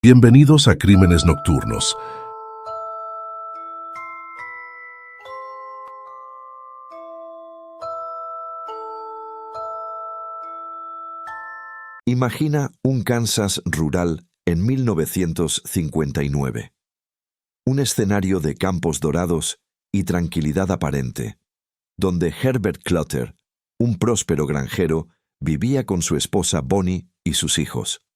Bienvenidos a Crímenes Nocturnos. Imagina un Kansas rural en 1959. Un escenario de campos dorados y tranquilidad aparente, donde Herbert Clutter, un próspero granjero, vivía con su esposa Bonnie y sus hijos.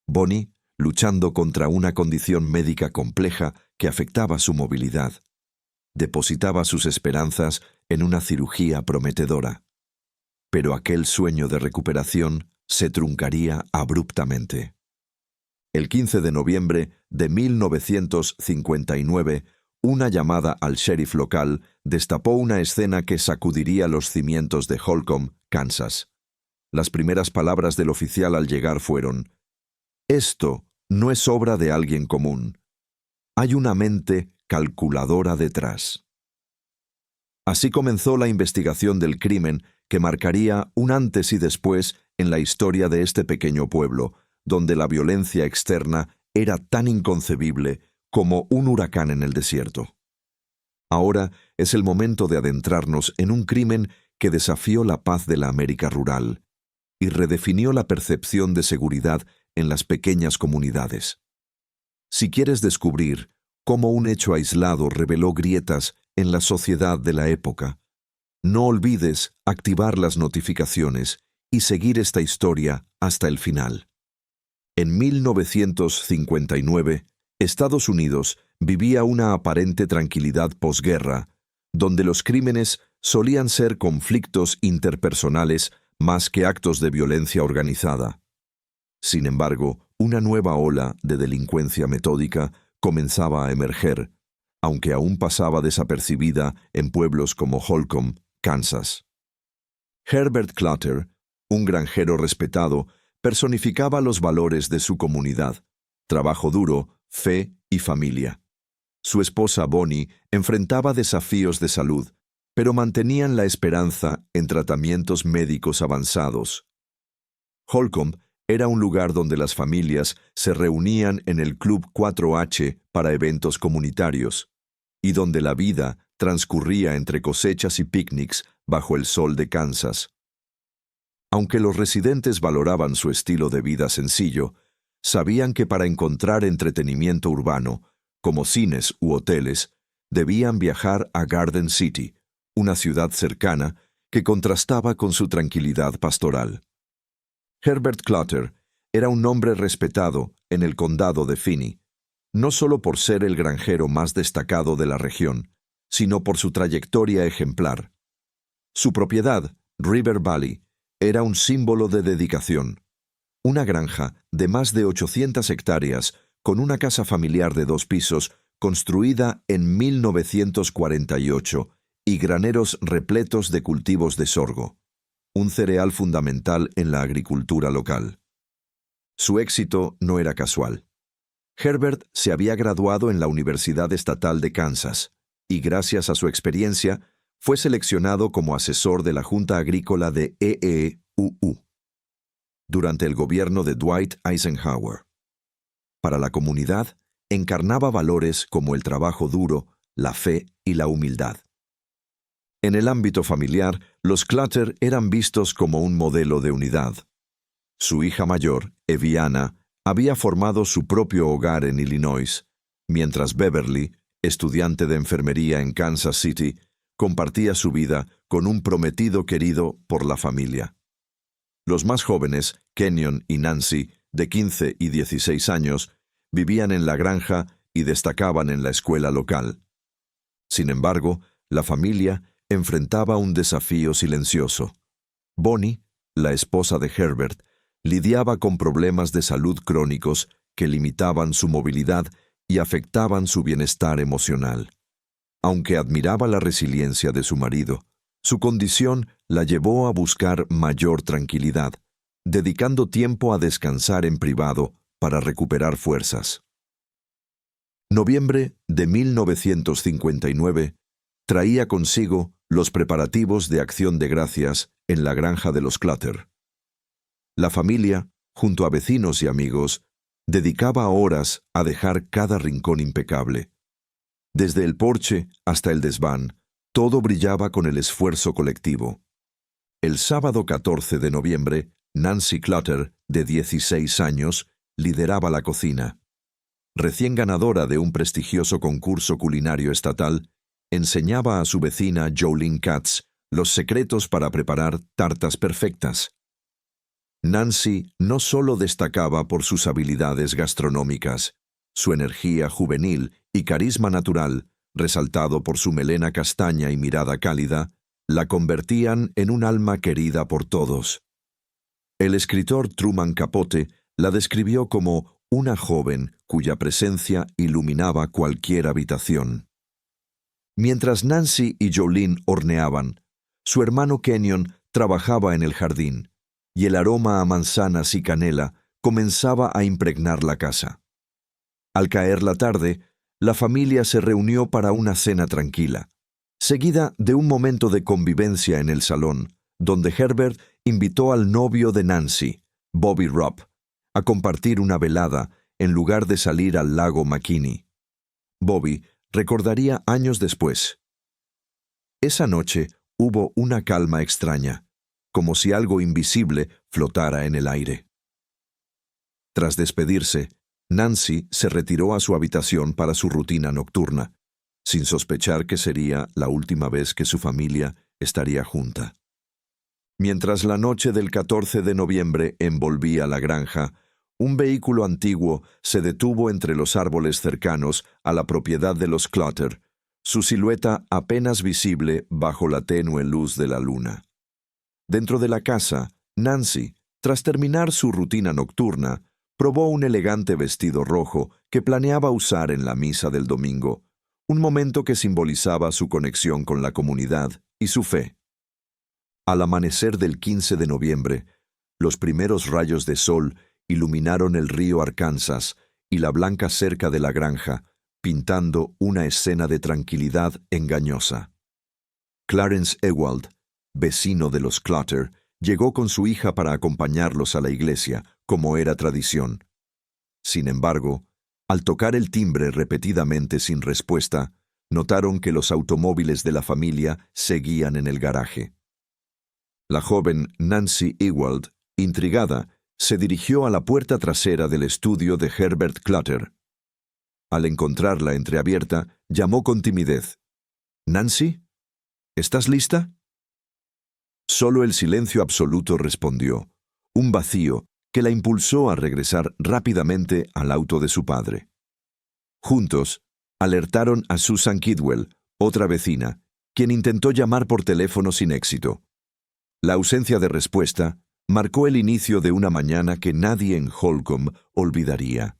Bonnie, luchando contra una condición médica compleja que afectaba su movilidad, depositaba sus esperanzas en una cirugía prometedora. Pero aquel sueño de recuperación se truncaría abruptamente. El 15 de noviembre de 1959, una llamada al sheriff local destapó una escena que sacudiría los cimientos de Holcomb, Kansas. Las primeras palabras del oficial al llegar fueron: «Esto no es obra de alguien común. Hay una mente calculadora detrás». Así comenzó la investigación del crimen que marcaría un antes y después en la historia de este pequeño pueblo, donde la violencia externa era tan inconcebible como un huracán en el desierto. Ahora es el momento de adentrarnos en un crimen que desafió la paz de la América rural y redefinió la percepción de seguridad en las pequeñas comunidades. Si quieres descubrir cómo un hecho aislado reveló grietas en la sociedad de la época, no olvides activar las notificaciones y seguir esta historia hasta el final. En 1959, Estados Unidos vivía una aparente tranquilidad posguerra, donde los crímenes solían ser conflictos interpersonales más que actos de violencia organizada. Sin embargo, una nueva ola de delincuencia metódica comenzaba a emerger, aunque aún pasaba desapercibida en pueblos como Holcomb, Kansas. Herbert Clutter, un granjero respetado, personificaba los valores de su comunidad: trabajo duro, fe y familia. Su esposa Bonnie enfrentaba desafíos de salud, pero mantenían la esperanza en tratamientos médicos avanzados. Holcomb era un lugar donde las familias se reunían en el Club 4H para eventos comunitarios, y donde la vida transcurría entre cosechas y picnics bajo el sol de Kansas. Aunque los residentes valoraban su estilo de vida sencillo, sabían que para encontrar entretenimiento urbano, como cines u hoteles, debían viajar a Garden City, una ciudad cercana que contrastaba con su tranquilidad pastoral. Herbert Clutter era un hombre respetado en el condado de Finney, no solo por ser el granjero más destacado de la región, sino por su trayectoria ejemplar. Su propiedad, River Valley, era un símbolo de dedicación. Una granja de más de 800 hectáreas con una casa familiar de 2 pisos construida en 1948 y graneros repletos de cultivos de sorgo, un cereal fundamental en la agricultura local. Su éxito no era casual. Herbert se había graduado en la Universidad Estatal de Kansas y, gracias a su experiencia, fue seleccionado como asesor de la Junta Agrícola de EEUU durante el gobierno de Dwight Eisenhower. Para la comunidad, encarnaba valores como el trabajo duro, la fe y la humildad. En el ámbito familiar, los Clutter eran vistos como un modelo de unidad. Su hija mayor, Eviana, había formado su propio hogar en Illinois, mientras Beverly, estudiante de enfermería en Kansas City, compartía su vida con un prometido querido por la familia. Los más jóvenes, Kenyon y Nancy, de 15 y 16 años, vivían en la granja y destacaban en la escuela local. Sin embargo, la familia enfrentaba un desafío silencioso. Bonnie, la esposa de Herbert, lidiaba con problemas de salud crónicos que limitaban su movilidad y afectaban su bienestar emocional. Aunque admiraba la resiliencia de su marido, su condición la llevó a buscar mayor tranquilidad, dedicando tiempo a descansar en privado para recuperar fuerzas. Noviembre de 1959 traía consigo los preparativos de Acción de Gracias en la granja de los Clutter. La familia, junto a vecinos y amigos, dedicaba horas a dejar cada rincón impecable. Desde el porche hasta el desván, todo brillaba con el esfuerzo colectivo. El sábado 14 de noviembre, Nancy Clutter, de 16 años, lideraba la cocina. Recién ganadora de un prestigioso concurso culinario estatal, enseñaba a su vecina Jolene Katz los secretos para preparar tartas perfectas. Nancy no solo destacaba por sus habilidades gastronómicas, su energía juvenil y carisma natural, resaltado por su melena castaña y mirada cálida, la convertían en un alma querida por todos. El escritor Truman Capote la describió como una joven cuya presencia iluminaba cualquier habitación. Mientras Nancy y Jolene horneaban, su hermano Kenyon trabajaba en el jardín, y el aroma a manzanas y canela comenzaba a impregnar la casa. Al caer la tarde, la familia se reunió para una cena tranquila, seguida de un momento de convivencia en el salón, donde Herbert invitó al novio de Nancy, Bobby Rupp, a compartir una velada en lugar de salir al lago McKinney. Bobby recordaría años después. Esa noche hubo una calma extraña, como si algo invisible flotara en el aire. Tras despedirse, Nancy se retiró a su habitación para su rutina nocturna, sin sospechar que sería la última vez que su familia estaría junta. Mientras la noche del 14 de noviembre envolvía la granja, un vehículo antiguo se detuvo entre los árboles cercanos a la propiedad de los Clutter, su silueta apenas visible bajo la tenue luz de la luna. Dentro de la casa, Nancy, tras terminar su rutina nocturna, probó un elegante vestido rojo que planeaba usar en la misa del domingo, un momento que simbolizaba su conexión con la comunidad y su fe. Al amanecer del 15 de noviembre, los primeros rayos de sol iluminaron el río Arkansas y la blanca cerca de la granja, pintando una escena de tranquilidad engañosa. Clarence Ewald, vecino de los Clutter, llegó con su hija para acompañarlos a la iglesia, como era tradición. Sin embargo, al tocar el timbre repetidamente sin respuesta, notaron que los automóviles de la familia seguían en el garaje. La joven Nancy Ewald, intrigada, se dirigió a la puerta trasera del estudio de Herbert Clutter. Al encontrarla entreabierta, llamó con timidez. «¿Nancy? ¿Estás lista?» Solo el silencio absoluto respondió, un vacío que la impulsó a regresar rápidamente al auto de su padre. Juntos, alertaron a Susan Kidwell, otra vecina, quien intentó llamar por teléfono sin éxito. La ausencia de respuesta marcó el inicio de una mañana que nadie en Holcomb olvidaría.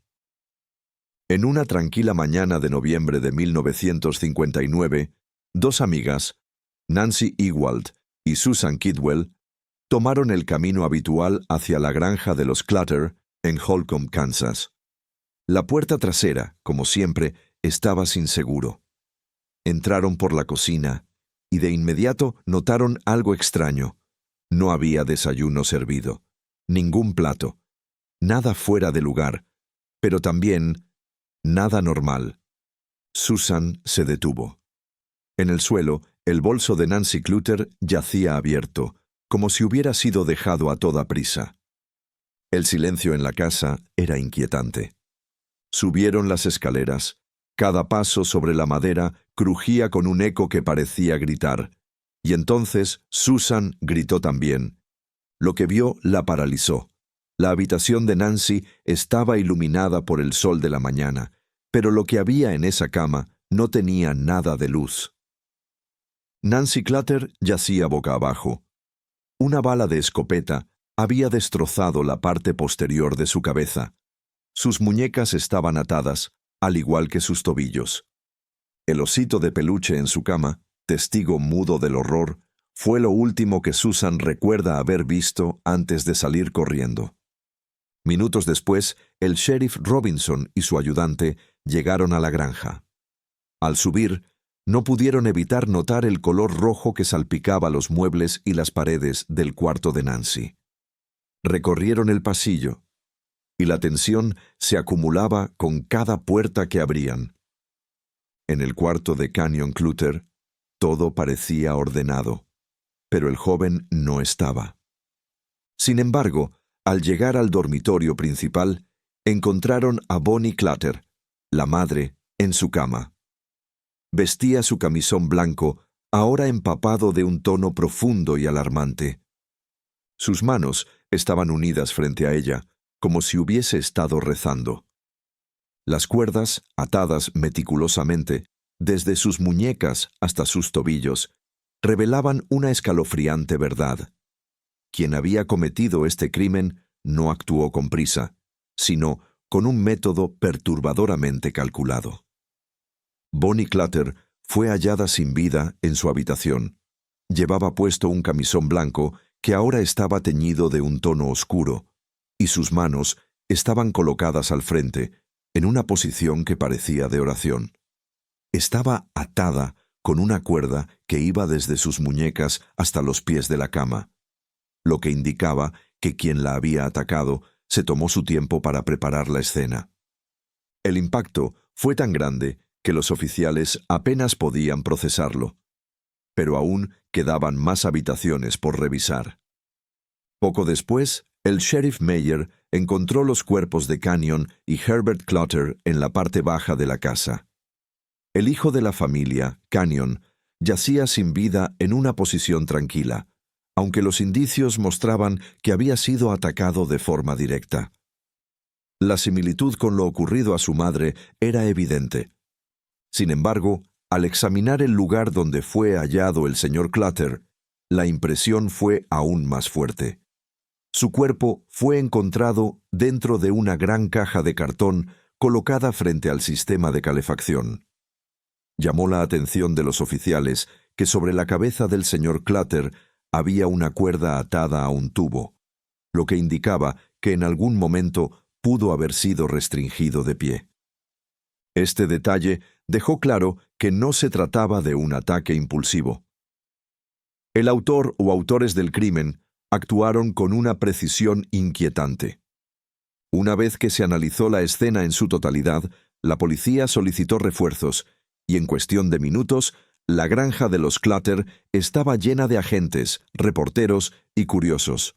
En una tranquila mañana de noviembre de 1959, dos amigas, Nancy Ewald y Susan Kidwell, tomaron el camino habitual hacia la granja de los Clutter en Holcomb, Kansas. La puerta trasera, como siempre, estaba sin seguro. Entraron por la cocina y de inmediato notaron algo extraño. No había desayuno servido, ningún plato, nada fuera de lugar, pero también nada normal. Susan se detuvo. En el suelo, el bolso de Nancy Clutter yacía abierto, como si hubiera sido dejado a toda prisa. El silencio en la casa era inquietante. Subieron las escaleras. Cada paso sobre la madera crujía con un eco que parecía gritar. Y entonces Susan gritó también. Lo que vio la paralizó. La habitación de Nancy estaba iluminada por el sol de la mañana, pero lo que había en esa cama no tenía nada de luz. Nancy Clutter yacía boca abajo. Una bala de escopeta había destrozado la parte posterior de su cabeza. Sus muñecas estaban atadas, al igual que sus tobillos. El osito de peluche en su cama, testigo mudo del horror, fue lo último que Susan recuerda haber visto antes de salir corriendo. Minutos después, el sheriff Robinson y su ayudante llegaron a la granja. Al subir, no pudieron evitar notar el color rojo que salpicaba los muebles y las paredes del cuarto de Nancy. Recorrieron el pasillo. y la tensión se acumulaba con cada puerta que abrían. En el cuarto de Canyon Clutter, todo parecía ordenado, pero el joven no estaba. Sin embargo, al llegar al dormitorio principal, encontraron a Bonnie Clutter, la madre, en su cama. Vestía su camisón blanco, ahora empapado de un tono profundo y alarmante. Sus manos estaban unidas frente a ella, como si hubiese estado rezando. Las cuerdas, atadas meticulosamente, desde sus muñecas hasta sus tobillos, revelaban una escalofriante verdad. Quien había cometido este crimen no actuó con prisa, sino con un método perturbadoramente calculado. Bonnie Clutter fue hallada sin vida en su habitación. Llevaba puesto un camisón blanco que ahora estaba teñido de un tono oscuro, y sus manos estaban colocadas al frente, en una posición que parecía de oración. Estaba atada con una cuerda que iba desde sus muñecas hasta los pies de la cama, lo que indicaba que quien la había atacado se tomó su tiempo para preparar la escena. El impacto fue tan grande que los oficiales apenas podían procesarlo, pero aún quedaban más habitaciones por revisar. Poco después, el sheriff Meyer encontró los cuerpos de Canyon y Herbert Clutter en la parte baja de la casa. El hijo de la familia, Canyon, yacía sin vida en una posición tranquila, aunque los indicios mostraban que había sido atacado de forma directa. La similitud con lo ocurrido a su madre era evidente. Sin embargo, al examinar el lugar donde fue hallado el señor Clutter, la impresión fue aún más fuerte. Su cuerpo fue encontrado dentro de una gran caja de cartón colocada frente al sistema de calefacción. Llamó la atención de los oficiales que sobre la cabeza del señor Clutter había una cuerda atada a un tubo, lo que indicaba que en algún momento pudo haber sido restringido de pie. Este detalle dejó claro que no se trataba de un ataque impulsivo. El autor o autores del crimen actuaron con una precisión inquietante. Una vez que se analizó la escena en su totalidad, la policía solicitó refuerzos y en cuestión de minutos, la granja de los Clutter estaba llena de agentes, reporteros y curiosos.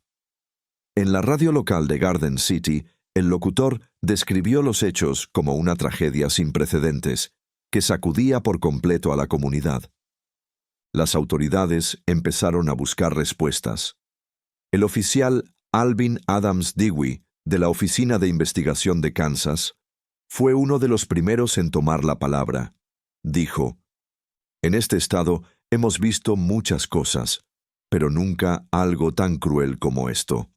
En la radio local de Garden City, el locutor describió los hechos como una tragedia sin precedentes, que sacudía por completo a la comunidad. Las autoridades empezaron a buscar respuestas. El oficial Alvin Adams Dewey, de la Oficina de Investigación de Kansas, fue uno de los primeros en tomar la palabra. Dijo: «En este estado hemos visto muchas cosas, pero nunca algo tan cruel como esto».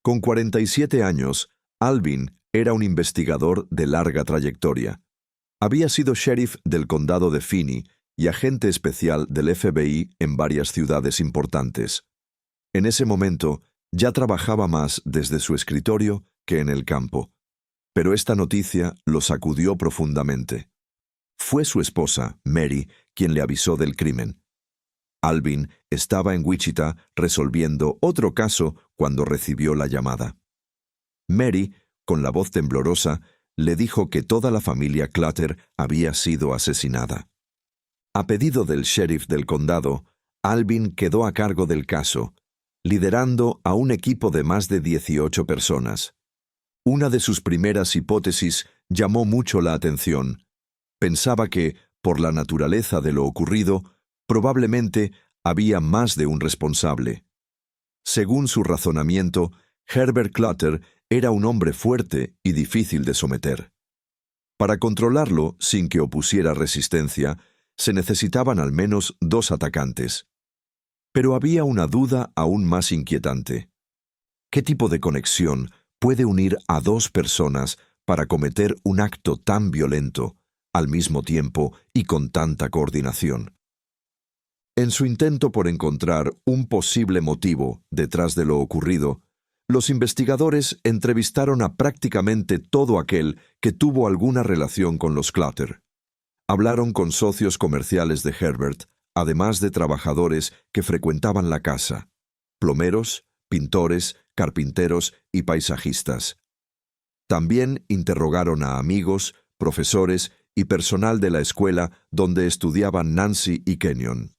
Con 47 años, Alvin era un investigador de larga trayectoria. Había sido sheriff del condado de Finney y agente especial del FBI en varias ciudades importantes. En ese momento, ya trabajaba más desde su escritorio que en el campo. Pero esta noticia lo sacudió profundamente. Fue su esposa, Mary, quien le avisó del crimen. Alvin estaba en Wichita resolviendo otro caso cuando recibió la llamada. Mary, con la voz temblorosa, le dijo que toda la familia Clutter había sido asesinada. A pedido del sheriff del condado, Alvin quedó a cargo del caso, liderando a un equipo de más de 18 personas. Una de sus primeras hipótesis llamó mucho la atención. Pensaba que, por la naturaleza de lo ocurrido, probablemente había más de un responsable. Según su razonamiento, Herbert Clutter era un hombre fuerte y difícil de someter. Para controlarlo sin que opusiera resistencia, se necesitaban al menos 2 atacantes. Pero había una duda aún más inquietante. ¿Qué tipo de conexión puede unir a 2 personas para cometer un acto tan violento, al mismo tiempo y con tanta coordinación? En su intento por encontrar un posible motivo detrás de lo ocurrido, los investigadores entrevistaron a prácticamente todo aquel que tuvo alguna relación con los Clutter. Hablaron con socios comerciales de Herbert, además de trabajadores que frecuentaban la casa, plomeros, pintores, carpinteros y paisajistas. También interrogaron a amigos, profesores y personal de la escuela donde estudiaban Nancy y Kenyon.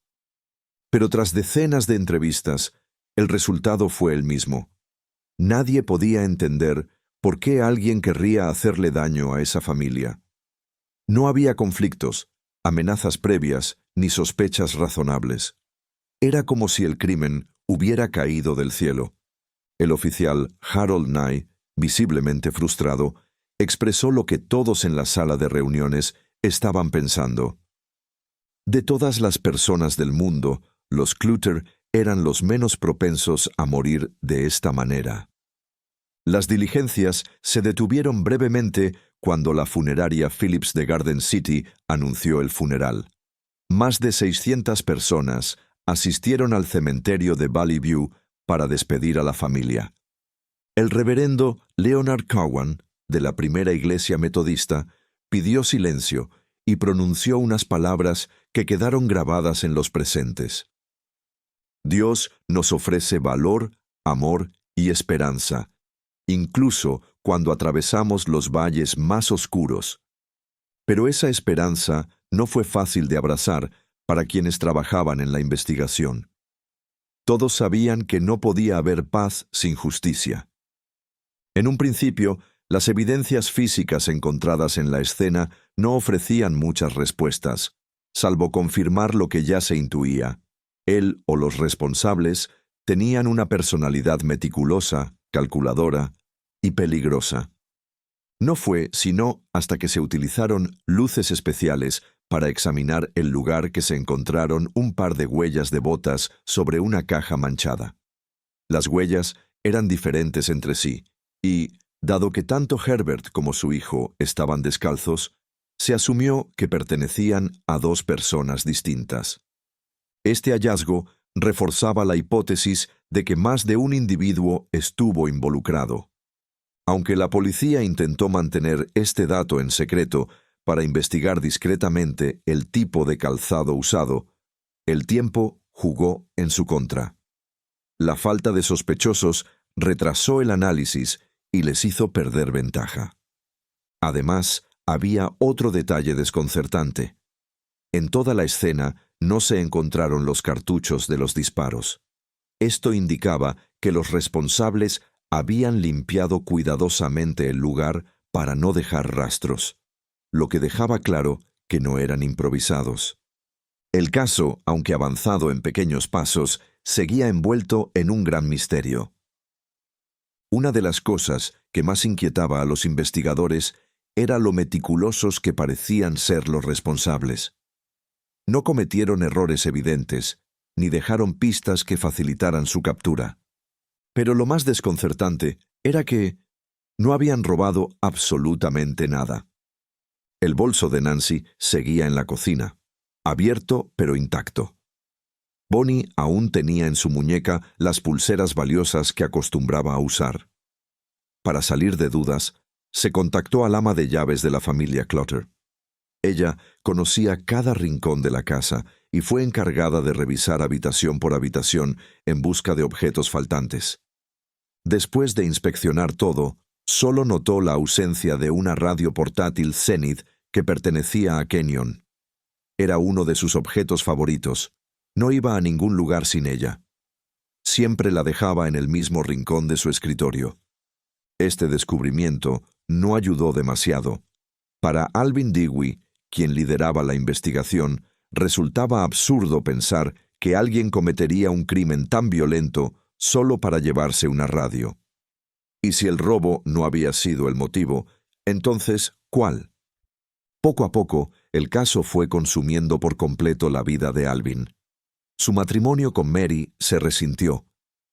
Pero tras decenas de entrevistas, el resultado fue el mismo. Nadie podía entender por qué alguien querría hacerle daño a esa familia. No había conflictos, amenazas previas ni sospechas razonables. Era como si el crimen hubiera caído del cielo. El oficial Harold Nye, visiblemente frustrado, expresó lo que todos en la sala de reuniones estaban pensando. De todas las personas del mundo, los Clutter eran los menos propensos a morir de esta manera. Las diligencias se detuvieron brevemente cuando la funeraria Phillips de Garden City anunció el funeral. Más de 600 personas asistieron al cementerio de Valley View para despedir a la familia. El reverendo Leonard Cowan, de la primera iglesia metodista, pidió silencio y pronunció unas palabras que quedaron grabadas en los presentes. Dios nos ofrece valor, amor y esperanza, incluso cuando atravesamos los valles más oscuros. Pero esa esperanza no fue fácil de abrazar para quienes trabajaban en la investigación. Todos sabían que no podía haber paz sin justicia. En un principio, las evidencias físicas encontradas en la escena no ofrecían muchas respuestas, salvo confirmar lo que ya se intuía. Él o los responsables tenían una personalidad meticulosa, calculadora y peligrosa. No fue sino hasta que se utilizaron luces especiales para examinar el lugar que se encontraron un par de huellas de botas sobre una caja manchada. Las huellas eran diferentes entre sí y, dado que tanto Herbert como su hijo estaban descalzos, se asumió que pertenecían a dos personas distintas. Este hallazgo reforzaba la hipótesis de que más de un individuo estuvo involucrado. Aunque la policía intentó mantener este dato en secreto para investigar discretamente el tipo de calzado usado, el tiempo jugó en su contra. La falta de sospechosos retrasó el análisis y les hizo perder ventaja. Además, había otro detalle desconcertante. En toda la escena no se encontraron los cartuchos de los disparos. Esto indicaba que los responsables habían limpiado cuidadosamente el lugar para no dejar rastros, lo que dejaba claro que no eran improvisados. El caso, aunque avanzado en pequeños pasos, seguía envuelto en un gran misterio. Una de las cosas que más inquietaba a los investigadores era lo meticulosos que parecían ser los responsables. No cometieron errores evidentes, ni dejaron pistas que facilitaran su captura. Pero lo más desconcertante era que no habían robado absolutamente nada. El bolso de Nancy seguía en la cocina, abierto pero intacto. Bonnie aún tenía en su muñeca las pulseras valiosas que acostumbraba a usar. Para salir de dudas, se contactó al ama de llaves de la familia Clutter. Ella conocía cada rincón de la casa y fue encargada de revisar habitación por habitación en busca de objetos faltantes. Después de inspeccionar todo, solo notó la ausencia de una radio portátil Zenith que pertenecía a Kenyon. Era uno de sus objetos favoritos. No iba a ningún lugar sin ella. Siempre la dejaba en el mismo rincón de su escritorio. Este descubrimiento no ayudó demasiado. Para Alvin Dewey, quien lideraba la investigación, resultaba absurdo pensar que alguien cometería un crimen tan violento solo para llevarse una radio. Y si el robo no había sido el motivo, entonces, ¿cuál? Poco a poco, el caso fue consumiendo por completo la vida de Alvin. Su matrimonio con Mary se resintió,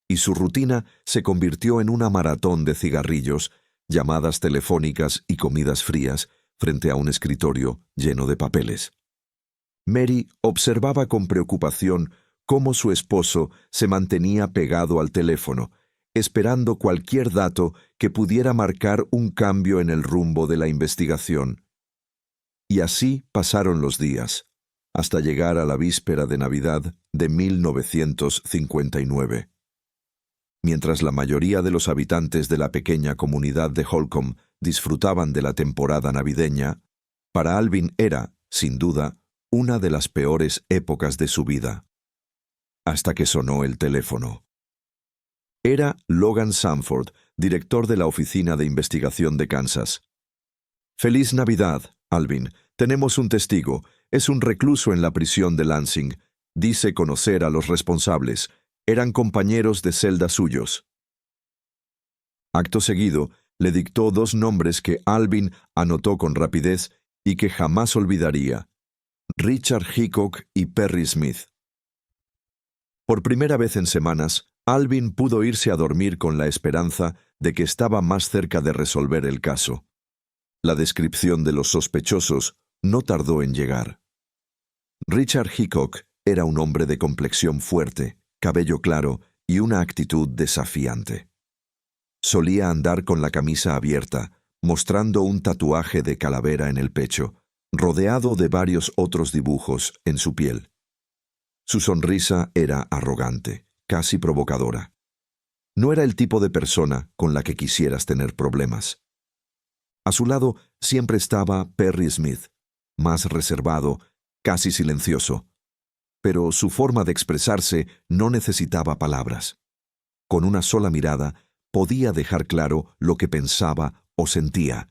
y su rutina se convirtió en una maratón de cigarrillos, llamadas telefónicas y comidas frías frente a un escritorio lleno de papeles. Mary observaba con preocupación cómo su esposo se mantenía pegado al teléfono, esperando cualquier dato que pudiera marcar un cambio en el rumbo de la investigación. Y así pasaron los días, hasta llegar a la víspera de Navidad de 1959. Mientras la mayoría de los habitantes de la pequeña comunidad de Holcomb disfrutaban de la temporada navideña, para Alvin era, sin duda, una de las peores épocas de su vida. Hasta que sonó el teléfono. Era Logan Sanford, director de la Oficina de Investigación de Kansas. «Feliz Navidad, Alvin. Tenemos un testigo. Es un recluso en la prisión de Lansing. Dice conocer a los responsables. Eran compañeros de celda suyos». Acto seguido, le dictó 2 nombres que Alvin anotó con rapidez y que jamás olvidaría: Richard Hickok y Perry Smith. Por primera vez en semanas, Alvin pudo irse a dormir con la esperanza de que estaba más cerca de resolver el caso. La descripción de los sospechosos no tardó en llegar. Richard Hickok era un hombre de complexión fuerte, cabello claro y una actitud desafiante. Solía andar con la camisa abierta, mostrando un tatuaje de calavera en el pecho, rodeado de varios otros dibujos en su piel. Su sonrisa era arrogante, casi provocadora. No era el tipo de persona con la que quisieras tener problemas. A su lado siempre estaba Perry Smith, más reservado, casi silencioso. Pero su forma de expresarse no necesitaba palabras. Con una sola mirada podía dejar claro lo que pensaba o sentía.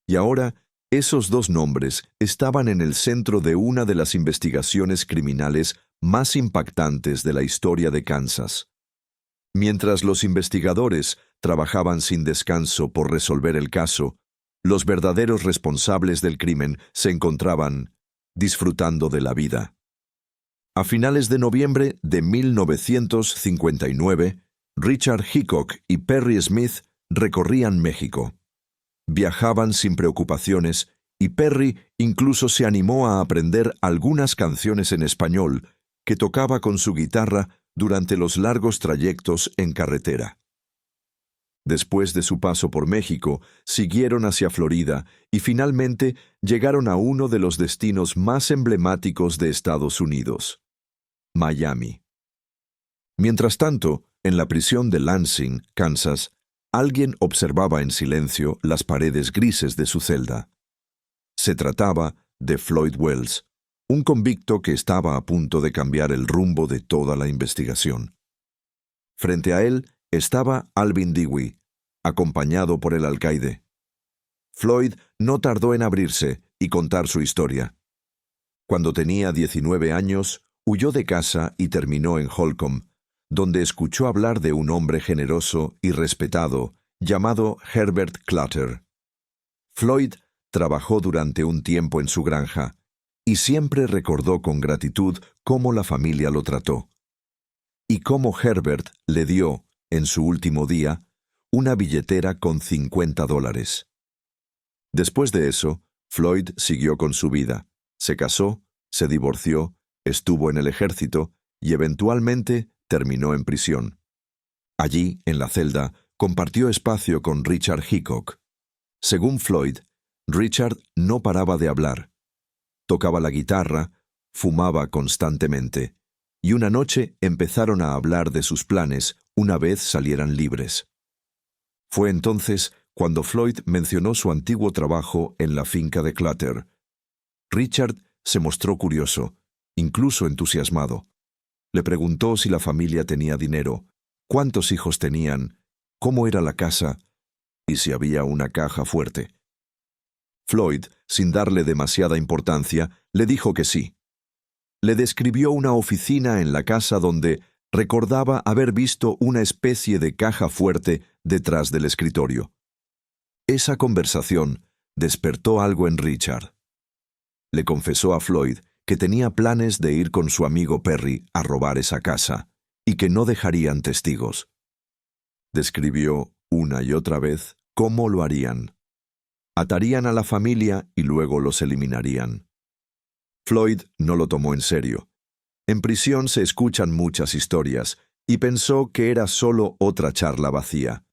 Y ahora, esos 2 nombres estaban en el centro de una de las investigaciones criminales más impactantes de la historia de Kansas. Mientras los investigadores trabajaban sin descanso por resolver el caso, los verdaderos responsables del crimen se encontraban disfrutando de la vida. A finales de noviembre de 1959, Richard Hickok y Perry Smith recorrían México. Viajaban sin preocupaciones y Perry incluso se animó a aprender algunas canciones en español que tocaba con su guitarra durante los largos trayectos en carretera. Después de su paso por México, siguieron hacia Florida y finalmente llegaron a uno de los destinos más emblemáticos de Estados Unidos: Miami. Mientras tanto, en la prisión de Lansing, Kansas, alguien observaba en silencio las paredes grises de su celda. Se trataba de Floyd Wells, un convicto que estaba a punto de cambiar el rumbo de toda la investigación. Frente a él estaba Alvin Dewey, acompañado por el alcaide. Floyd no tardó en abrirse y contar su historia. Cuando tenía 19 años, huyó de casa y terminó en Holcomb, donde escuchó hablar de un hombre generoso y respetado llamado Herbert Clutter. Floyd trabajó durante un tiempo en su granja y siempre recordó con gratitud cómo la familia lo trató y cómo Herbert le dio, en su último día, una billetera con $50. Después de eso, Floyd siguió con su vida. Se casó, se divorció, estuvo en el ejército y eventualmente terminó en prisión. Allí, en la celda, compartió espacio con Richard Hickok. Según Floyd, Richard no paraba de hablar. Tocaba la guitarra, fumaba constantemente, y una noche empezaron a hablar de sus planes una vez salieran libres. Fue entonces cuando Floyd mencionó su antiguo trabajo en la finca de Clutter. Richard se mostró curioso, incluso entusiasmado. Le preguntó si la familia tenía dinero, cuántos hijos tenían, cómo era la casa y si había una caja fuerte. Floyd, sin darle demasiada importancia, le dijo que sí. Le describió una oficina en la casa donde recordaba haber visto una especie de caja fuerte detrás del escritorio. Esa conversación despertó algo en Richard. Le confesó a Floyd que tenía planes de ir con su amigo Perry a robar esa casa y que no dejarían testigos. Describió una y otra vez cómo lo harían. Atarían a la familia y luego los eliminarían. Floyd no lo tomó en serio. En prisión se escuchan muchas historias y pensó que era solo otra charla vacía.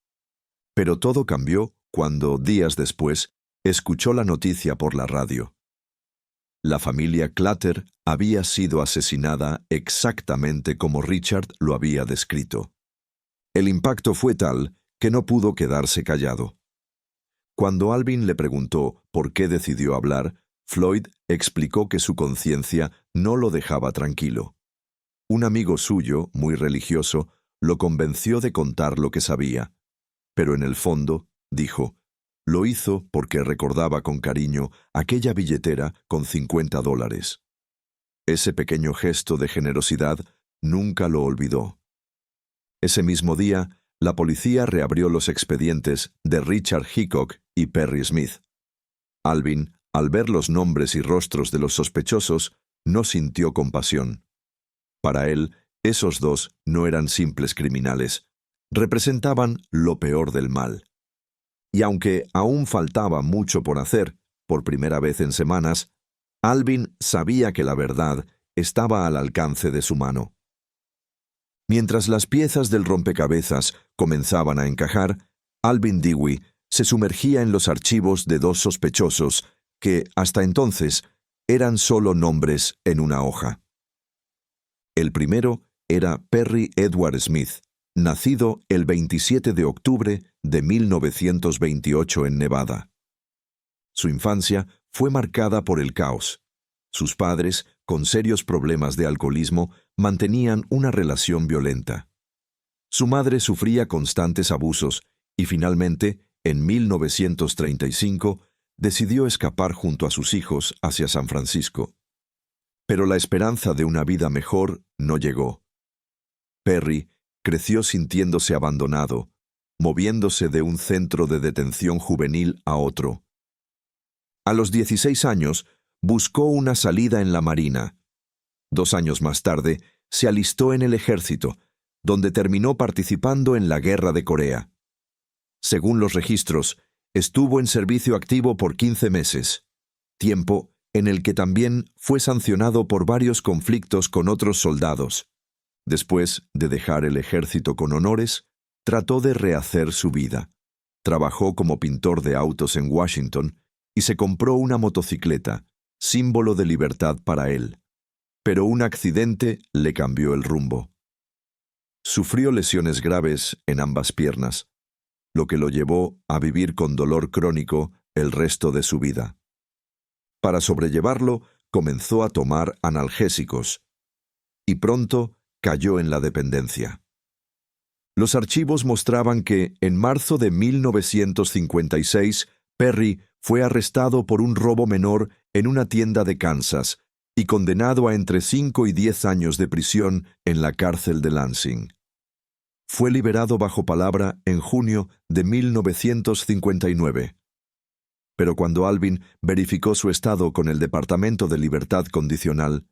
Pero todo cambió cuando, días después, escuchó la noticia por la radio. La familia Clutter había sido asesinada exactamente como Richard lo había descrito. El impacto fue tal que no pudo quedarse callado. Cuando Alvin le preguntó por qué decidió hablar, Floyd explicó que su conciencia no lo dejaba tranquilo. Un amigo suyo, muy religioso, lo convenció de contar lo que sabía. Pero en el fondo, dijo, lo hizo porque recordaba con cariño aquella billetera con $50. Ese pequeño gesto de generosidad nunca lo olvidó. Ese mismo día, la policía reabrió los expedientes de Richard Hickok y Perry Smith. Alvin, al ver los nombres y rostros de los sospechosos, no sintió compasión. Para él, esos dos no eran simples criminales, representaban lo peor del mal. Y aunque aún faltaba mucho por hacer, por primera vez en semanas, Alvin sabía que la verdad estaba al alcance de su mano. Mientras las piezas del rompecabezas comenzaban a encajar, Alvin Dewey se sumergía en los archivos de dos sospechosos que, hasta entonces, eran solo nombres en una hoja. El primero era Perry Edward Smith, nacido el 27 de octubre de 1928 en Nevada. Su infancia fue marcada por el caos. Sus padres, con serios problemas de alcoholismo, mantenían una relación violenta. Su madre sufría constantes abusos y finalmente, en 1935, decidió escapar junto a sus hijos hacia San Francisco. Pero la esperanza de una vida mejor no llegó. Perry creció sintiéndose abandonado, moviéndose de un centro de detención juvenil a otro. A los 16 años, buscó una salida en la Marina. 2 años más tarde, se alistó en el ejército, donde terminó participando en la Guerra de Corea. Según los registros, estuvo en servicio activo por 15 meses, tiempo en el que también fue sancionado por varios conflictos con otros soldados. Después de dejar el ejército con honores, trató de rehacer su vida. Trabajó como pintor de autos en Washington y se compró una motocicleta, símbolo de libertad para él. Pero un accidente le cambió el rumbo. Sufrió lesiones graves en ambas piernas, lo que lo llevó a vivir con dolor crónico el resto de su vida. Para sobrellevarlo, comenzó a tomar analgésicos y pronto cayó en la dependencia. Los archivos mostraban que, en marzo de 1956, Perry fue arrestado por un robo menor en una tienda de Kansas y condenado a entre 5 y 10 años de prisión en la cárcel de Lansing. Fue liberado bajo palabra en junio de 1959. Pero cuando Alvin verificó su estado con el Departamento de Libertad Condicional,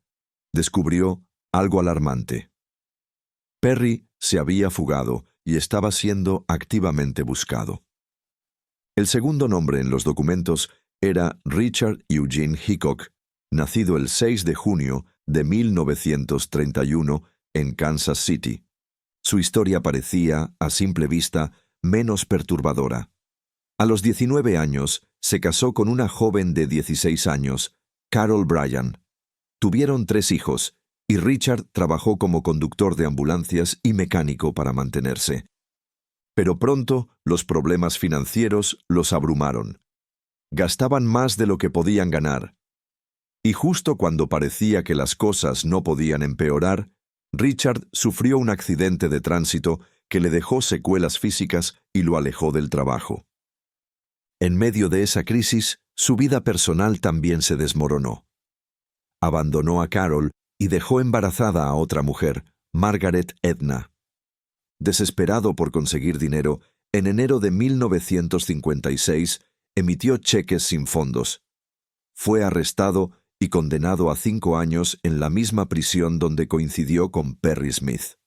descubrió algo alarmante. Perry se había fugado y estaba siendo activamente buscado. El segundo nombre en los documentos era Richard Eugene Hickok, nacido el 6 de junio de 1931 en Kansas City. Su historia parecía, a simple vista, menos perturbadora. A los 19 años, se casó con una joven de 16 años, Carol Bryan. Tuvieron 3 hijos, y Richard trabajó como conductor de ambulancias y mecánico para mantenerse. Pero pronto los problemas financieros los abrumaron. Gastaban más de lo que podían ganar. Y justo cuando parecía que las cosas no podían empeorar, Richard sufrió un accidente de tránsito que le dejó secuelas físicas y lo alejó del trabajo. En medio de esa crisis, su vida personal también se desmoronó. Abandonó a Carol y dejó embarazada a otra mujer, Margaret Edna. Desesperado por conseguir dinero, en enero de 1956 emitió cheques sin fondos. Fue arrestado y condenado a 5 años en la misma prisión donde coincidió con Perry Smith,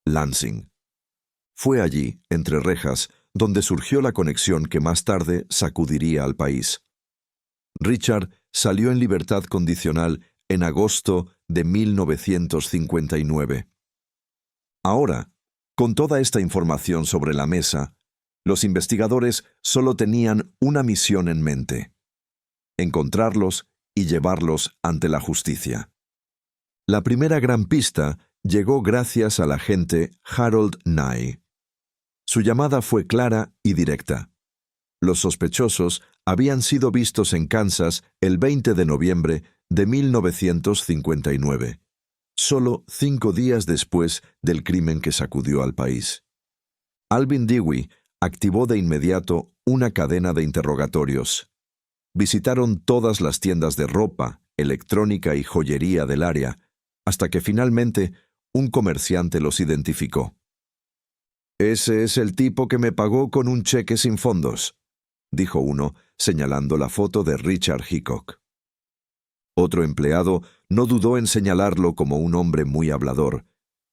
Lansing. Fue allí, entre rejas, donde surgió la conexión que más tarde sacudiría al país. Richard salió en libertad condicional en agosto de 1959. Ahora, con toda esta información sobre la mesa, los investigadores solo tenían una misión en mente: encontrarlos y llevarlos ante la justicia. La primera gran pista llegó gracias al agente Harold Nye. Su llamada fue clara y directa. Los sospechosos habían sido vistos en Kansas el 20 de noviembre de 1959, solo 5 días después del crimen que sacudió al país. Alvin Dewey activó de inmediato una cadena de interrogatorios. Visitaron todas las tiendas de ropa, electrónica y joyería del área, hasta que finalmente un comerciante los identificó. «Ese es el tipo que me pagó con un cheque sin fondos», dijo uno, señalando la foto de Richard Hickok. Otro empleado no dudó en señalarlo como un hombre muy hablador,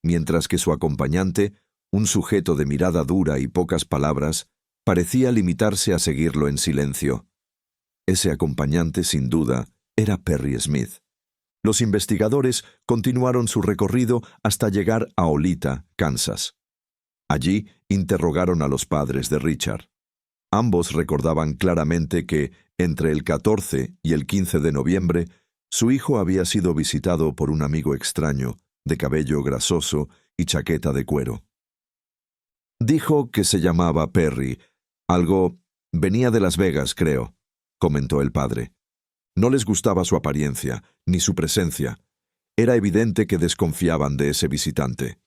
mientras que su acompañante, un sujeto de mirada dura y pocas palabras, parecía limitarse a seguirlo en silencio. Ese acompañante, sin duda, era Perry Smith. Los investigadores continuaron su recorrido hasta llegar a Olathe, Kansas. Allí interrogaron a los padres de Richard. Ambos recordaban claramente que, entre el 14 y el 15 de noviembre, su hijo había sido visitado por un amigo extraño, de cabello grasoso y chaqueta de cuero. Dijo que se llamaba Perry. Venía de Las Vegas, creo, comentó el padre. No les gustaba su apariencia, ni su presencia. Era evidente que desconfiaban de ese visitante.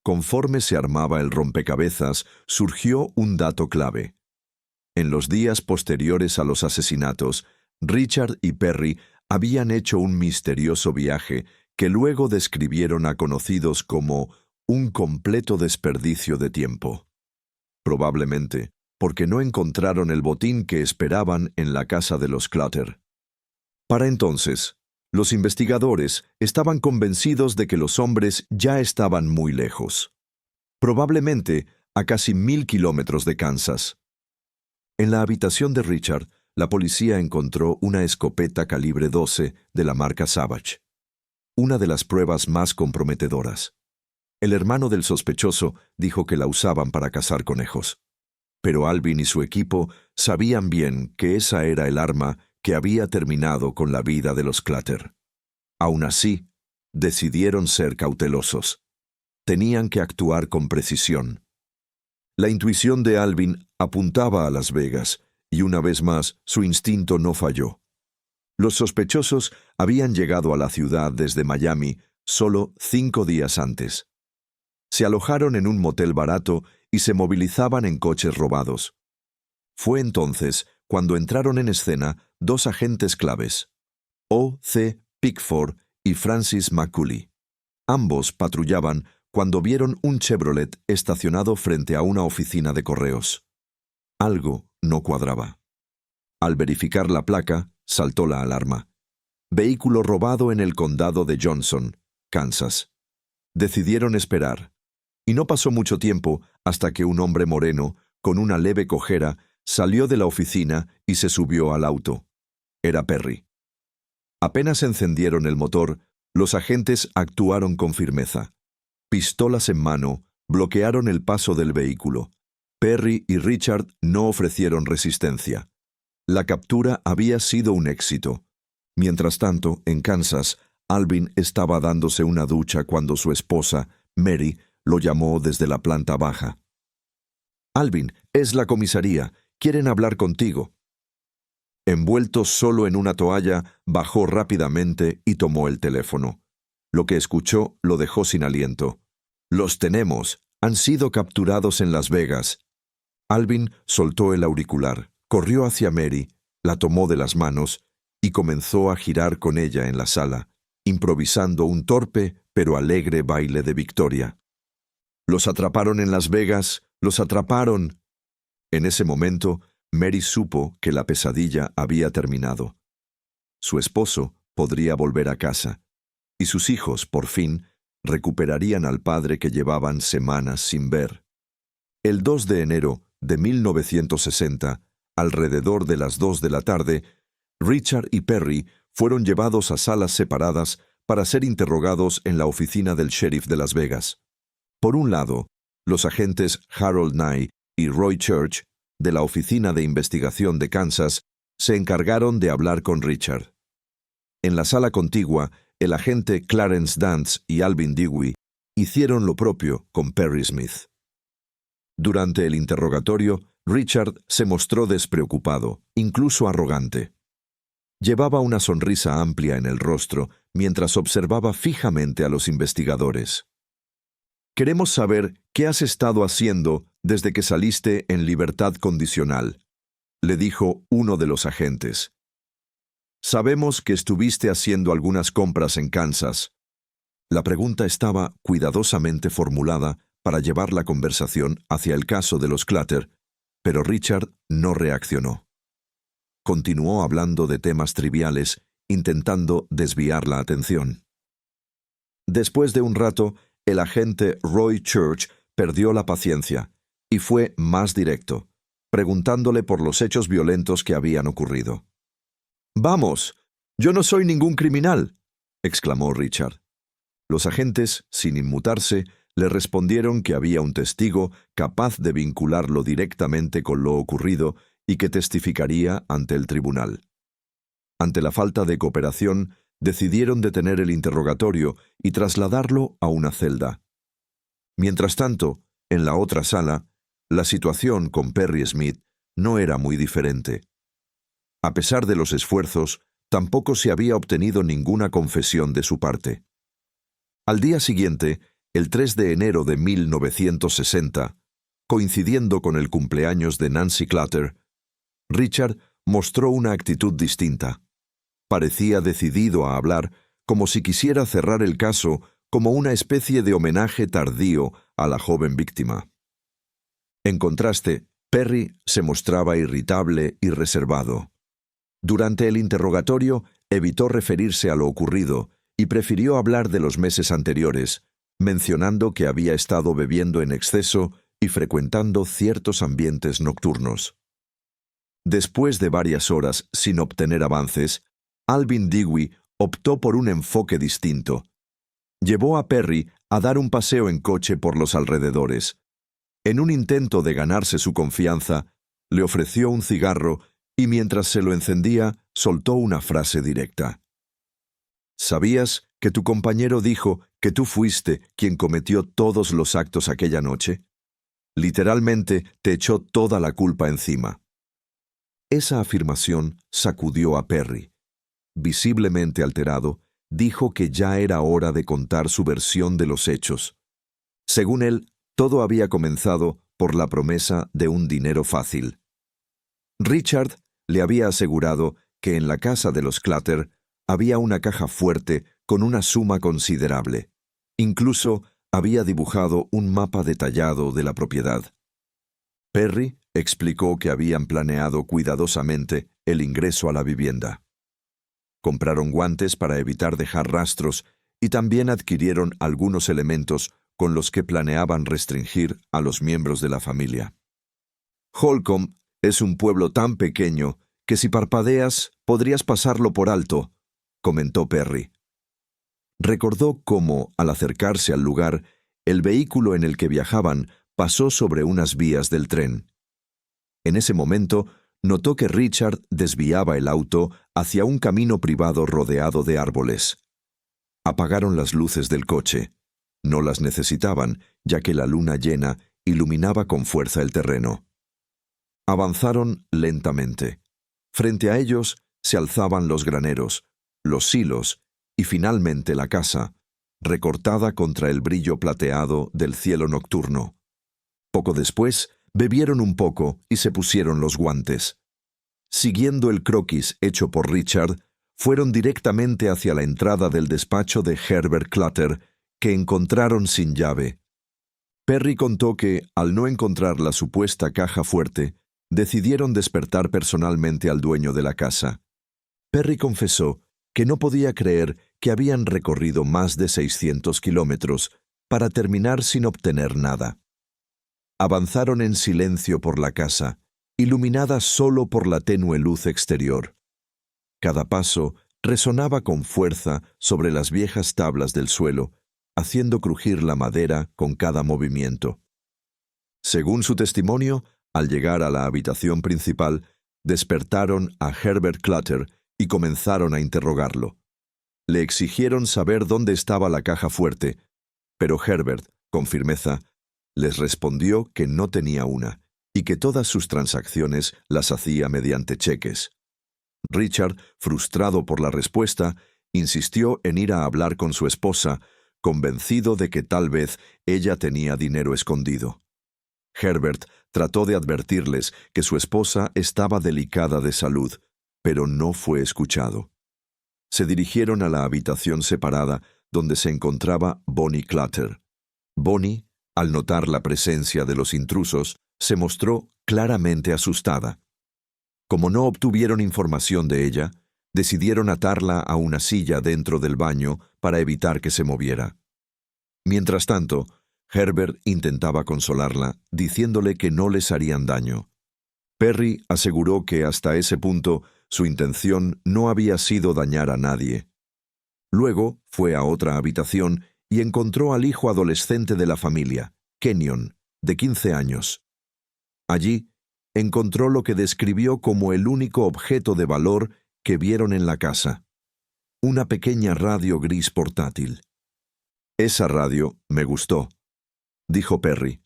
Conforme se armaba el rompecabezas, surgió un dato clave. En los días posteriores a los asesinatos, Richard y Perry habían hecho un misterioso viaje que luego describieron a conocidos como un completo desperdicio de tiempo. Probablemente porque no encontraron el botín que esperaban en la casa de los Clutter. Para entonces, los investigadores estaban convencidos de que los hombres ya estaban muy lejos, probablemente a casi 1000 kilómetros de Kansas. En la habitación de Richard, la policía encontró una escopeta calibre 12 de la marca Savage, una de las pruebas más comprometedoras. El hermano del sospechoso dijo que la usaban para cazar conejos, pero Alvin y su equipo sabían bien que esa era el arma que había terminado con la vida de los Clutter. Aún así, decidieron ser cautelosos. Tenían que actuar con precisión. La intuición de Alvin apuntaba a Las Vegas, y una vez más su instinto no falló. Los sospechosos habían llegado a la ciudad desde Miami solo 5 días antes. Se alojaron en un motel barato y se movilizaban en coches robados. Fue entonces cuando entraron en escena 2 agentes claves, O.C. Pickford y Francis McCulley. Ambos patrullaban cuando vieron un Chevrolet estacionado frente a una oficina de correos. Algo no cuadraba. Al verificar la placa, saltó la alarma. Vehículo robado en el condado de Johnson, Kansas. Decidieron esperar, y no pasó mucho tiempo hasta que un hombre moreno, con una leve cojera, salió de la oficina y se subió al auto. Era Perry. Apenas encendieron el motor, los agentes actuaron con firmeza. Pistolas en mano, bloquearon el paso del vehículo. Perry y Richard no ofrecieron resistencia. La captura había sido un éxito. Mientras tanto, en Kansas, Alvin estaba dándose una ducha cuando su esposa, Mary, lo llamó desde la planta baja. «Alvin, es la comisaría. Quieren hablar contigo». Envuelto solo en una toalla, bajó rápidamente y tomó el teléfono. Lo que escuchó lo dejó sin aliento. «Los tenemos. Han sido capturados en Las Vegas». Alvin soltó el auricular, corrió hacia Mary, la tomó de las manos y comenzó a girar con ella en la sala, improvisando un torpe pero alegre baile de victoria. «Los atraparon en Las Vegas. Los atraparon». En ese momento, Mary supo que la pesadilla había terminado. Su esposo podría volver a casa, y sus hijos, por fin, recuperarían al padre que llevaban semanas sin ver. El 2 de enero de 1960, alrededor de las 2 de la tarde, Richard y Perry fueron llevados a salas separadas para ser interrogados en la oficina del sheriff de Las Vegas. Por un lado, los agentes Harold Nye y Roy Church, de la Oficina de Investigación de Kansas, se encargaron de hablar con Richard. En la sala contigua, el agente Clarence Dance y Alvin Dewey hicieron lo propio con Perry Smith. Durante el interrogatorio, Richard se mostró despreocupado, incluso arrogante. Llevaba una sonrisa amplia en el rostro mientras observaba fijamente a los investigadores. «Queremos saber qué has estado haciendo desde que saliste en libertad condicional», le dijo uno de los agentes. «Sabemos que estuviste haciendo algunas compras en Kansas». La pregunta estaba cuidadosamente formulada para llevar la conversación hacia el caso de los Clutter, pero Richard no reaccionó. Continuó hablando de temas triviales, intentando desviar la atención. Después de un rato, el agente Roy Church perdió la paciencia y fue más directo, preguntándole por los hechos violentos que habían ocurrido. «Vamos, yo no soy ningún criminal», exclamó Richard. Los agentes, sin inmutarse, le respondieron que había un testigo capaz de vincularlo directamente con lo ocurrido y que testificaría ante el tribunal. Ante la falta de cooperación, decidieron detener el interrogatorio y trasladarlo a una celda. Mientras tanto, en la otra sala, la situación con Perry Smith no era muy diferente. A pesar de los esfuerzos, tampoco se había obtenido ninguna confesión de su parte. Al día siguiente, el 3 de enero de 1960, coincidiendo con el cumpleaños de Nancy Clutter, Richard mostró una actitud distinta. Parecía decidido a hablar, como si quisiera cerrar el caso como una especie de homenaje tardío a la joven víctima. En contraste, Perry se mostraba irritable y reservado. Durante el interrogatorio, evitó referirse a lo ocurrido y prefirió hablar de los meses anteriores, mencionando que había estado bebiendo en exceso y frecuentando ciertos ambientes nocturnos. Después de varias horas sin obtener avances, Alvin Dewey optó por un enfoque distinto. Llevó a Perry a dar un paseo en coche por los alrededores. En un intento de ganarse su confianza, le ofreció un cigarro y mientras se lo encendía, soltó una frase directa. «¿Sabías que tu compañero dijo que tú fuiste quien cometió todos los actos aquella noche? Literalmente te echó toda la culpa encima». Esa afirmación sacudió a Perry. Visiblemente alterado, dijo que ya era hora de contar su versión de los hechos. Según él, todo había comenzado por la promesa de un dinero fácil. Richard le había asegurado que en la casa de los Clutter había una caja fuerte con una suma considerable. Incluso había dibujado un mapa detallado de la propiedad. Perry explicó que habían planeado cuidadosamente el ingreso a la vivienda. Compraron guantes para evitar dejar rastros y también adquirieron algunos elementos con los que planeaban restringir a los miembros de la familia. Holcomb es un pueblo tan pequeño que si parpadeas podrías pasarlo por alto, comentó Perry. Recordó cómo, al acercarse al lugar, el vehículo en el que viajaban pasó sobre unas vías del tren. En ese momento, notó que Richard desviaba el auto hacia un camino privado rodeado de árboles. Apagaron las luces del coche. No las necesitaban, ya que la luna llena iluminaba con fuerza el terreno. Avanzaron lentamente. Frente a ellos se alzaban los graneros, los silos y finalmente la casa, recortada contra el brillo plateado del cielo nocturno. Poco después, bebieron un poco y se pusieron los guantes. Siguiendo el croquis hecho por Richard, fueron directamente hacia la entrada del despacho de Herbert Clutter, que encontraron sin llave. Perry contó que, al no encontrar la supuesta caja fuerte, decidieron despertar personalmente al dueño de la casa. Perry confesó que no podía creer que habían recorrido más de 600 kilómetros para terminar sin obtener nada. Avanzaron en silencio por la casa, iluminada solo por la tenue luz exterior. Cada paso resonaba con fuerza sobre las viejas tablas del suelo, haciendo crujir la madera con cada movimiento. Según su testimonio, al llegar a la habitación principal, despertaron a Herbert Clutter y comenzaron a interrogarlo. Le exigieron saber dónde estaba la caja fuerte, pero Herbert, con firmeza, les respondió que no tenía una y que todas sus transacciones las hacía mediante cheques. Richard, frustrado por la respuesta, insistió en ir a hablar con su esposa, convencido de que tal vez ella tenía dinero escondido. Herbert trató de advertirles que su esposa estaba delicada de salud, pero no fue escuchado. Se dirigieron a la habitación separada donde se encontraba Bonnie Clutter. Bonnie, al notar la presencia de los intrusos, se mostró claramente asustada. Como no obtuvieron información de ella, decidieron atarla a una silla dentro del baño para evitar que se moviera. Mientras tanto, Herbert intentaba consolarla, diciéndole que no les harían daño. Perry aseguró que hasta ese punto su intención no había sido dañar a nadie. Luego fue a otra habitación y encontró al hijo adolescente de la familia, Kenyon, de 15 años. Allí encontró lo que describió como el único objeto de valor que vieron en la casa: una pequeña radio gris portátil. «Esa radio me gustó», dijo Perry.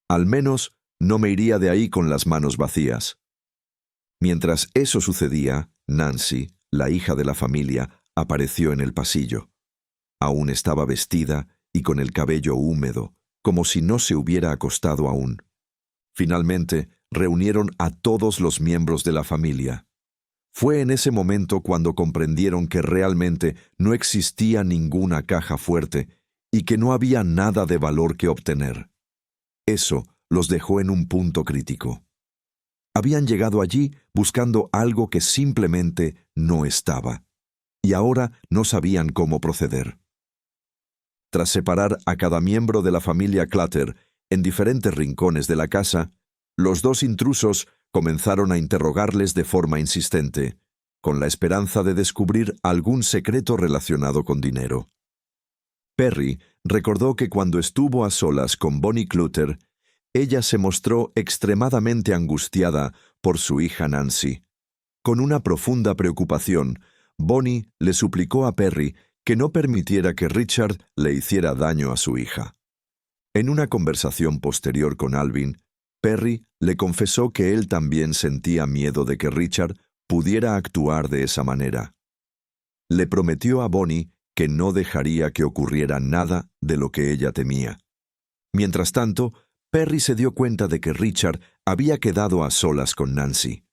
«Al menos no me iría de ahí con las manos vacías». Mientras eso sucedía, Nancy, la hija de la familia, apareció en el pasillo. Aún estaba vestida y con el cabello húmedo, como si no se hubiera acostado aún. Finalmente, reunieron a todos los miembros de la familia. Fue en ese momento cuando comprendieron que realmente no existía ninguna caja fuerte y que no había nada de valor que obtener. Eso los dejó en un punto crítico. Habían llegado allí buscando algo que simplemente no estaba, y ahora no sabían cómo proceder. Tras separar a cada miembro de la familia Clutter en diferentes rincones de la casa, los dos intrusos comenzaron a interrogarles de forma insistente, con la esperanza de descubrir algún secreto relacionado con dinero. Perry recordó que cuando estuvo a solas con Bonnie Clutter, ella se mostró extremadamente angustiada por su hija Nancy. Con una profunda preocupación, Bonnie le suplicó a Perry que no permitiera que Richard le hiciera daño a su hija. En una conversación posterior con Alvin, Perry le confesó que él también sentía miedo de que Richard pudiera actuar de esa manera. Le prometió a Bonnie que no dejaría que ocurriera nada de lo que ella temía. Mientras tanto, Perry se dio cuenta de que Richard había quedado a solas con Nancy.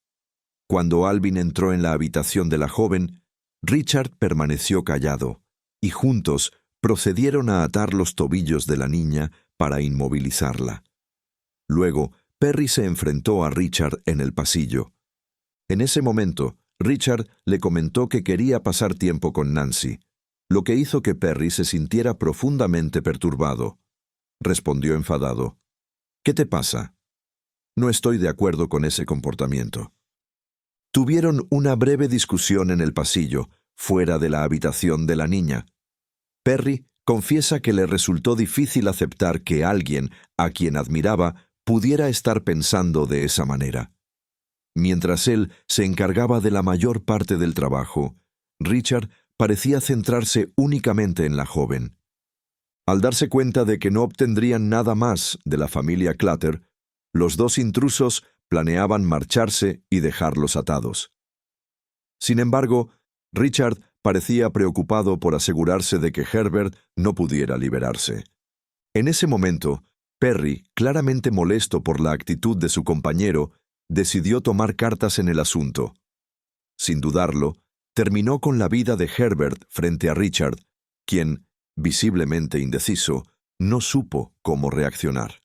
Cuando Alvin entró en la habitación de la joven, Richard permaneció callado, y juntos procedieron a atar los tobillos de la niña para inmovilizarla. Luego, Perry se enfrentó a Richard en el pasillo. En ese momento, Richard le comentó que quería pasar tiempo con Nancy, lo que hizo que Perry se sintiera profundamente perturbado. Respondió enfadado: «¿Qué te pasa? No estoy de acuerdo con ese comportamiento». Tuvieron una breve discusión en el pasillo, fuera de la habitación de la niña. Perry confiesa que le resultó difícil aceptar que alguien a quien admiraba pudiera estar pensando de esa manera. Mientras él se encargaba de la mayor parte del trabajo, Richard parecía centrarse únicamente en la joven. Al darse cuenta de que no obtendrían nada más de la familia Clutter, los dos intrusos planeaban marcharse y dejarlos atados. Sin embargo, Richard parecía preocupado por asegurarse de que Herbert no pudiera liberarse. En ese momento, Perry, claramente molesto por la actitud de su compañero, decidió tomar cartas en el asunto. Sin dudarlo, terminó con la vida de Herbert frente a Richard, quien, visiblemente indeciso, no supo cómo reaccionar.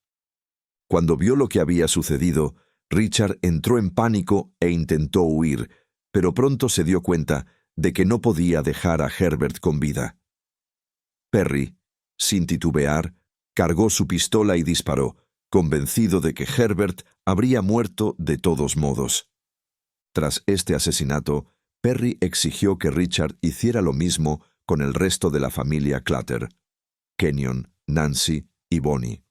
Cuando vio lo que había sucedido, Richard entró en pánico e intentó huir, pero pronto se dio cuenta de que no podía dejar a Herbert con vida. Perry, sin titubear, cargó su pistola y disparó, convencido de que Herbert habría muerto de todos modos. Tras este asesinato, Perry exigió que Richard hiciera lo mismo con el resto de la familia Clutter: Kenyon, Nancy y Bonnie.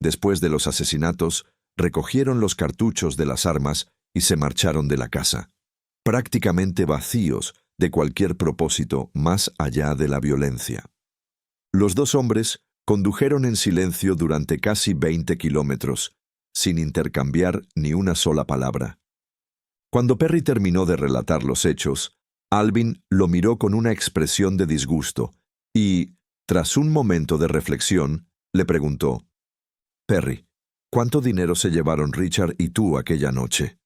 Después de los asesinatos, recogieron los cartuchos de las armas y se marcharon de la casa, prácticamente vacíos de cualquier propósito más allá de la violencia. Los dos hombres condujeron en silencio durante casi 20 kilómetros, sin intercambiar ni una sola palabra. Cuando Perry terminó de relatar los hechos, Alvin lo miró con una expresión de disgusto y, tras un momento de reflexión, le preguntó: «Perry, ¿cuánto dinero se llevaron Richard y tú aquella noche?»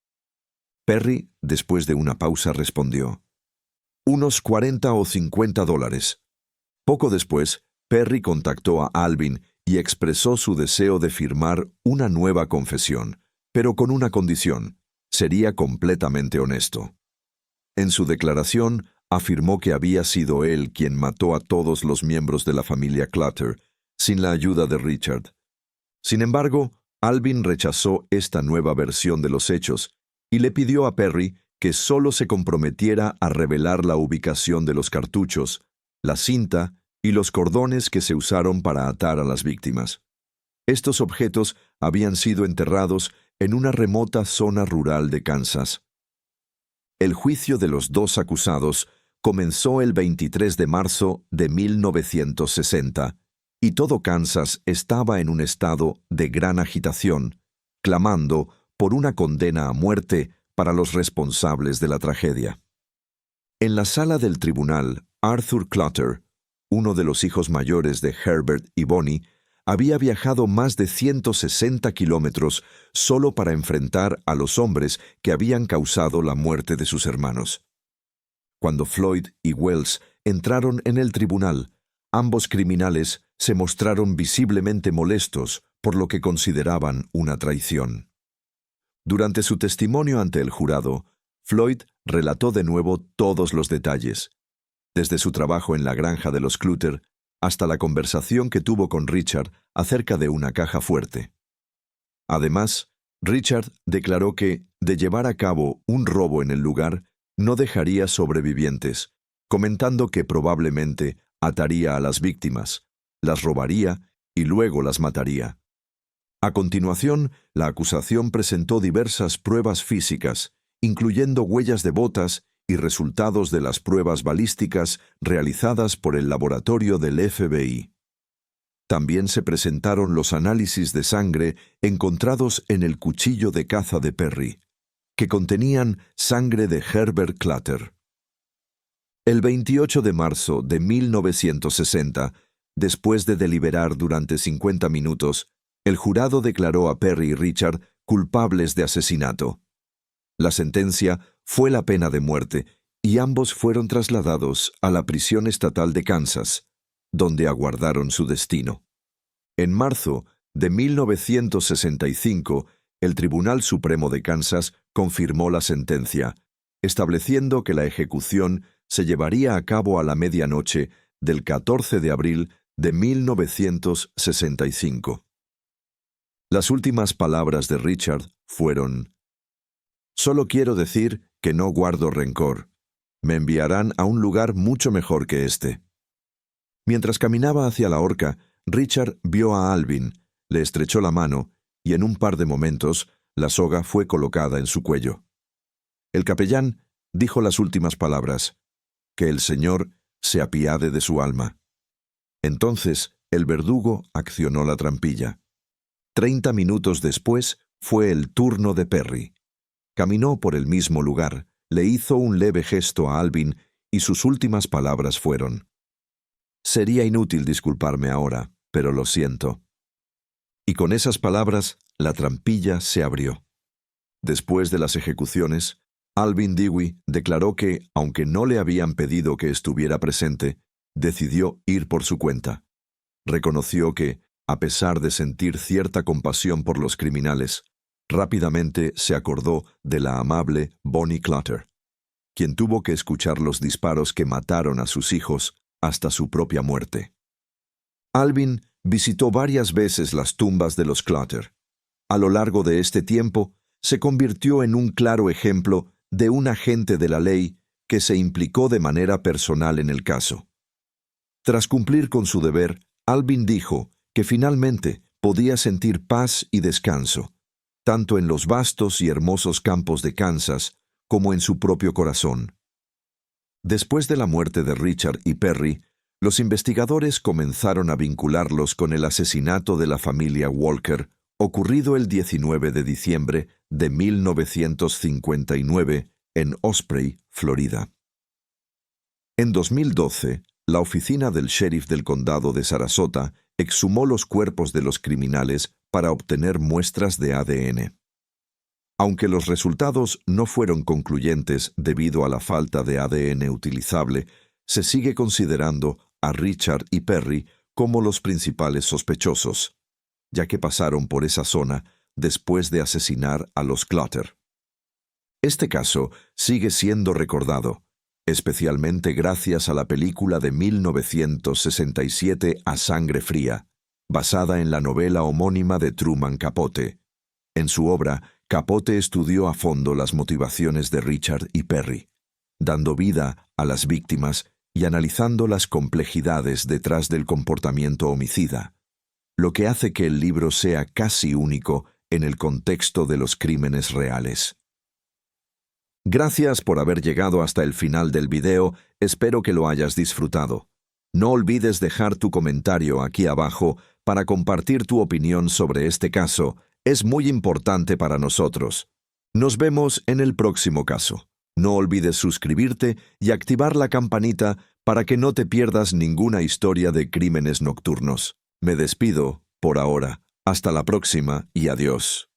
Perry, después de una pausa, respondió: «Unos $40 o $50». Poco después, Perry contactó a Alvin y expresó su deseo de firmar una nueva confesión, pero con una condición: sería completamente honesto. En su declaración, afirmó que había sido él quien mató a todos los miembros de la familia Clutter, sin la ayuda de Richard. Sin embargo, Alvin rechazó esta nueva versión de los hechos y le pidió a Perry que solo se comprometiera a revelar la ubicación de los cartuchos, la cinta y los cordones que se usaron para atar a las víctimas. Estos objetos habían sido enterrados en una remota zona rural de Kansas. El juicio de los dos acusados comenzó el 23 de marzo de 1960, y todo Kansas estaba en un estado de gran agitación, clamando por una condena a muerte para los responsables de la tragedia. En la sala del tribunal, Arthur Clutter, uno de los hijos mayores de Herbert y Bonnie, había viajado más de 160 kilómetros solo para enfrentar a los hombres que habían causado la muerte de sus hermanos. Cuando Floyd y Wells entraron en el tribunal, ambos criminales se mostraron visiblemente molestos por lo que consideraban una traición. Durante su testimonio ante el jurado, Floyd relató de nuevo todos los detalles, desde su trabajo en la granja de los Clutter hasta la conversación que tuvo con Richard acerca de una caja fuerte. Además, Richard declaró que, de llevar a cabo un robo en el lugar, no dejaría sobrevivientes, comentando que probablemente ataría a las víctimas, las robaría y luego las mataría. A continuación, la acusación presentó diversas pruebas físicas, incluyendo huellas de botas y resultados de las pruebas balísticas realizadas por el laboratorio del FBI. También se presentaron los análisis de sangre encontrados en el cuchillo de caza de Perry, que contenían sangre de Herbert Clutter. El 28 de marzo de 1960, después de deliberar durante 50 minutos, el jurado declaró a Perry y Richard culpables de asesinato. La sentencia fue la pena de muerte y ambos fueron trasladados a la prisión estatal de Kansas, donde aguardaron su destino. En marzo de 1965, el Tribunal Supremo de Kansas confirmó la sentencia, estableciendo que la ejecución se llevaría a cabo a la medianoche del 14 de abril de 1965. Las últimas palabras de Richard fueron: «Solo quiero decir que no guardo rencor. Me enviarán a un lugar mucho mejor que este». Mientras caminaba hacia la horca, Richard vio a Alvin, le estrechó la mano y en un par de momentos la soga fue colocada en su cuello. El capellán dijo las últimas palabras: «Que el Señor se apiade de su alma». Entonces el verdugo accionó la trampilla. 30 minutos después fue el turno de Perry. Caminó por el mismo lugar, le hizo un leve gesto a Alvin y sus últimas palabras fueron: «Sería inútil disculparme ahora, pero lo siento». Y con esas palabras, la trampilla se abrió. Después de las ejecuciones, Alvin Dewey declaró que, aunque no le habían pedido que estuviera presente, decidió ir por su cuenta. Reconoció que, a pesar de sentir cierta compasión por los criminales, rápidamente se acordó de la amable Bonnie Clutter, quien tuvo que escuchar los disparos que mataron a sus hijos hasta su propia muerte. Alvin visitó varias veces las tumbas de los Clutter. A lo largo de este tiempo, se convirtió en un claro ejemplo de un agente de la ley que se implicó de manera personal en el caso. Tras cumplir con su deber, Alvin dijo que finalmente podía sentir paz y descanso, tanto en los vastos y hermosos campos de Kansas como en su propio corazón. Después de la muerte de Richard y Perry, los investigadores comenzaron a vincularlos con el asesinato de la familia Walker ocurrido el 19 de diciembre de 1959 en Osprey, Florida. En 2012, la oficina del sheriff del condado de Sarasota exhumó los cuerpos de los criminales para obtener muestras de ADN. Aunque los resultados no fueron concluyentes debido a la falta de ADN utilizable, se sigue considerando a Richard y Perry como los principales sospechosos, ya que pasaron por esa zona después de asesinar a los Clutter. Este caso sigue siendo recordado, especialmente gracias a la película de 1967 A Sangre Fría, basada en la novela homónima de Truman Capote. En su obra, Capote estudió a fondo las motivaciones de Richard y Perry, dando vida a las víctimas y analizando las complejidades detrás del comportamiento homicida, lo que hace que el libro sea casi único en el contexto de los crímenes reales. Gracias por haber llegado hasta el final del video, espero que lo hayas disfrutado. No olvides dejar tu comentario aquí abajo para compartir tu opinión sobre este caso, es muy importante para nosotros. Nos vemos en el próximo caso. No olvides suscribirte y activar la campanita para que no te pierdas ninguna historia de crímenes nocturnos. Me despido, por ahora. Hasta la próxima y adiós.